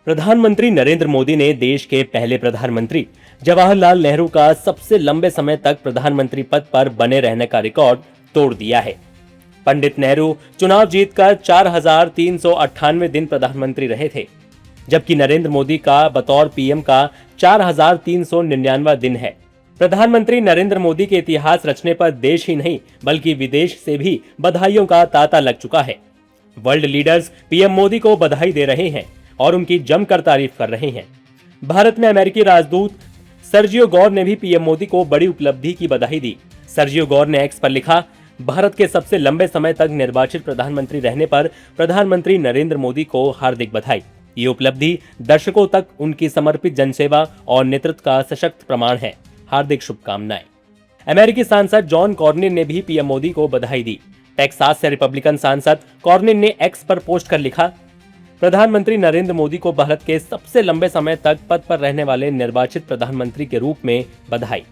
प्रधानमंत्री नरेंद्र मोदी ने देश के पहले प्रधानमंत्री जवाहरलाल नेहरू का सबसे लंबे समय तक प्रधानमंत्री पद पर बने रहने का रिकॉर्ड तोड़ दिया है। पंडित नेहरू चुनाव जीतकर 4,398 दिन प्रधानमंत्री रहे थे, जबकि नरेंद्र मोदी का बतौर पीएम का 4,399 दिन है। प्रधानमंत्री नरेंद्र मोदी के इतिहास रचने पर देश ही नहीं बल्कि विदेश से भी बधाइयों का तांता लग चुका है। वर्ल्ड लीडर्स पीएम मोदी को बधाई दे रहे हैं और उनकी जमकर तारीफ कर रहे हैं। भारत में अमेरिकी राजदूत सर्जियो गौर ने भी पीएम मोदी को बड़ी उपलब्धि की बधाई दी। सर्जियो गौर ने एक्स पर लिखा, भारत के सबसे लंबे समय तक निर्वाचित प्रधानमंत्री रहने पर प्रधानमंत्री नरेंद्र मोदी को हार्दिक बधाई। ये उपलब्धि दर्शकों तक उनकी समर्पित जनसेवा और नेतृत्व का सशक्त प्रमाण है। हार्दिक शुभकामनाएं। अमेरिकी सांसद जॉन कॉर्निन ने भी पीएम मोदी को बधाई दी। टेक्सास से रिपब्लिकन सांसद कॉर्निन ने एक्स पर पोस्ट कर लिखा, प्रधानमंत्री नरेंद्र मोदी को भारत के सबसे लंबे समय तक पद पर रहने वाले निर्वाचित प्रधानमंत्री के रूप में बधाई।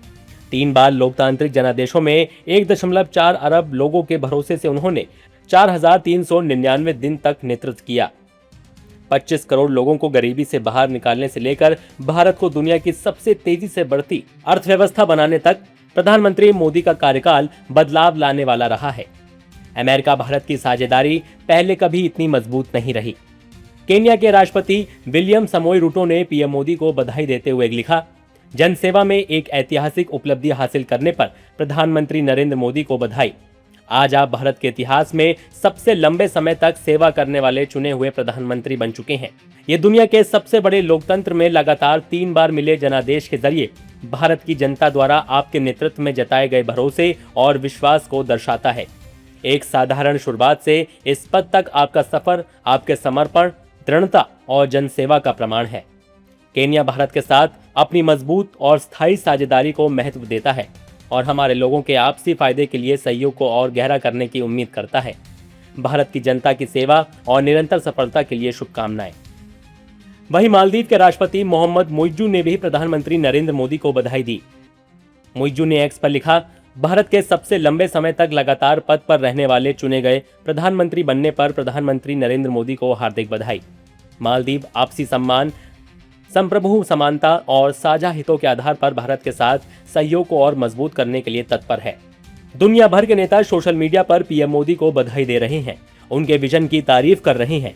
3 बार लोकतांत्रिक जनादेशों में 1.4 अरब लोगों के भरोसे से उन्होंने 4,399 दिन तक नेतृत्व किया। 25 करोड़ लोगों को गरीबी से बाहर निकालने से लेकर भारत को दुनिया की सबसे तेजी से बढ़ती अर्थव्यवस्था बनाने तक प्रधानमंत्री मोदी का कार्यकाल बदलाव लाने वाला रहा है। अमेरिका भारत की साझेदारी पहले कभी इतनी मजबूत नहीं रही। केन्या के राष्ट्रपति विलियम समोई रूटो ने पीएम मोदी को बधाई देते हुए लिखा, जनसेवा में एक ऐतिहासिक उपलब्धि हासिल करने पर प्रधानमंत्री नरेंद्र मोदी को बधाई। आज आप भारत के इतिहास में सबसे लंबे समय तक सेवा करने वाले चुने हुए प्रधानमंत्री बन चुके हैं। ये दुनिया के सबसे बड़े लोकतंत्र में लगातार 3 बार मिले जनादेश के जरिए भारत की जनता द्वारा आपके नेतृत्व में जताए गए भरोसे और विश्वास को दर्शाता है। एक साधारण शुरुआत से इस पद तक आपका सफर आपके समर्पण, दृढ़ता और जनसेवा का प्रमाण है। केन्या भारत के साथ अपनी मजबूत और स्थायी साझेदारी को महत्व देता है और हमारे लोगों के आपसी फायदे के लिए सहयोग को और गहरा करने की उम्मीद करता है। भारत की जनता की सेवा और निरंतर सफलता के लिए शुभकामनाएं। वहीं मालदीव के राष्ट्रपति मोहम्मद मुइज्जू ने भी प्रधानमंत्री नरेंद्र मोदी को बधाई दी। मुइज्जू ने एक्स पर लिखा, भारत के सबसे लंबे समय तक लगातार पद पर रहने वाले चुने गए प्रधानमंत्री बनने पर प्रधानमंत्री नरेंद्र मोदी को हार्दिक बधाई। मालदीव आपसी सम्मान, संप्रभु समानता और साझा हितों के आधार पर भारत के साथ सहयोग को और मजबूत करने के लिए तत्पर है। दुनिया भर के नेता सोशल मीडिया पर पीएम मोदी को बधाई दे रहे हैं, उनके विजन की तारीफ कर रहे हैं।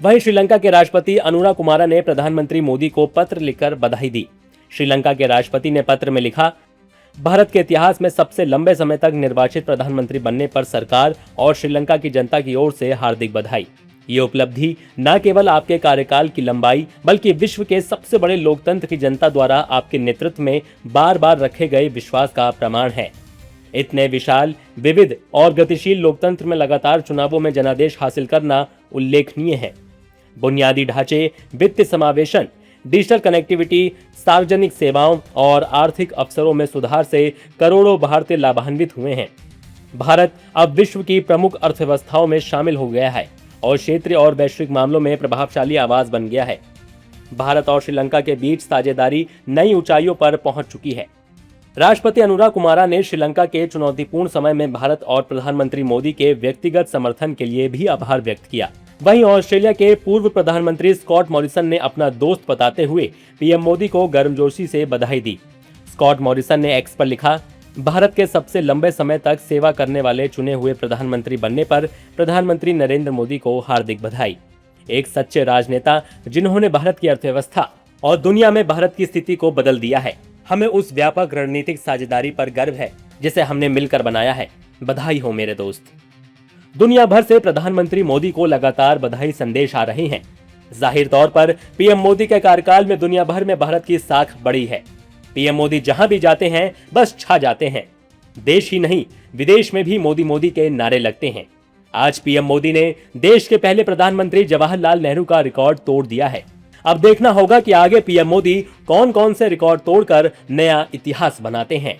वहीं श्रीलंका के राष्ट्रपति अनुरा कुमारा ने प्रधानमंत्री मोदी को पत्र लिखकर बधाई दी। श्रीलंका के राष्ट्रपति ने पत्र में लिखा, भारत के इतिहास में सबसे लंबे समय तक निर्वाचित प्रधानमंत्री बनने पर सरकार और श्रीलंका की जनता की ओर से हार्दिक बधाई। ये उपलब्धि न केवल आपके कार्यकाल की लंबाई बल्कि विश्व के सबसे बड़े लोकतंत्र की जनता द्वारा आपके नेतृत्व में बार बार रखे गए विश्वास का प्रमाण है। इतने विशाल, विविध और गतिशील लोकतंत्र में लगातार चुनावों में जनादेश हासिल करना उल्लेखनीय है। बुनियादी ढांचे, वित्तीय समावेशन, डिजिटल कनेक्टिविटी, सार्वजनिक सेवाओं और आर्थिक अवसरों में सुधार से करोड़ों भारतीय लाभान्वित हुए हैं। भारत अब विश्व की प्रमुख अर्थव्यवस्थाओं में शामिल हो गया है और क्षेत्रीय और वैश्विक मामलों में प्रभावशाली आवाज बन गया है। भारत और श्रीलंका के बीच साझेदारी नई ऊंचाइयों पर पहुंच चुकी है। राष्ट्रपति अनुरा कुमारा ने श्रीलंका के चुनौतीपूर्ण समय में भारत और प्रधानमंत्री मोदी के व्यक्तिगत समर्थन के लिए भी आभार व्यक्त किया। वहीं ऑस्ट्रेलिया के पूर्व प्रधानमंत्री स्कॉट मॉरिसन ने अपना दोस्त बताते हुए पीएम मोदी को गर्मजोशी से बधाई दी। स्कॉट मॉरिसन ने एक्स पर लिखा, भारत के सबसे लंबे समय तक सेवा करने वाले चुने हुए प्रधानमंत्री बनने पर प्रधानमंत्री नरेंद्र मोदी को हार्दिक बधाई। एक सच्चे राजनेता जिन्होंने भारत की अर्थव्यवस्था और दुनिया में भारत की स्थिति को बदल दिया है। हमें उस व्यापक रणनीतिक साझेदारी पर गर्व है जिसे हमने मिलकर बनाया है। बधाई हो मेरे दोस्त। दुनिया भर से प्रधानमंत्री मोदी को लगातार बधाई संदेश आ रहे हैं। जाहिर तौर पर पीएम मोदी के कार्यकाल में दुनिया भर में भारत की साख बढ़ी है। पीएम मोदी जहां भी जाते हैं बस छा जाते हैं। देश ही नहीं विदेश में भी मोदी मोदी के नारे लगते हैं। आज पीएम मोदी ने देश के पहले प्रधानमंत्री जवाहरलाल नेहरू का रिकॉर्ड तोड़ दिया है। अब देखना होगा कि आगे पीएम मोदी कौन कौन से रिकॉर्ड तोड़कर नया इतिहास बनाते हैं।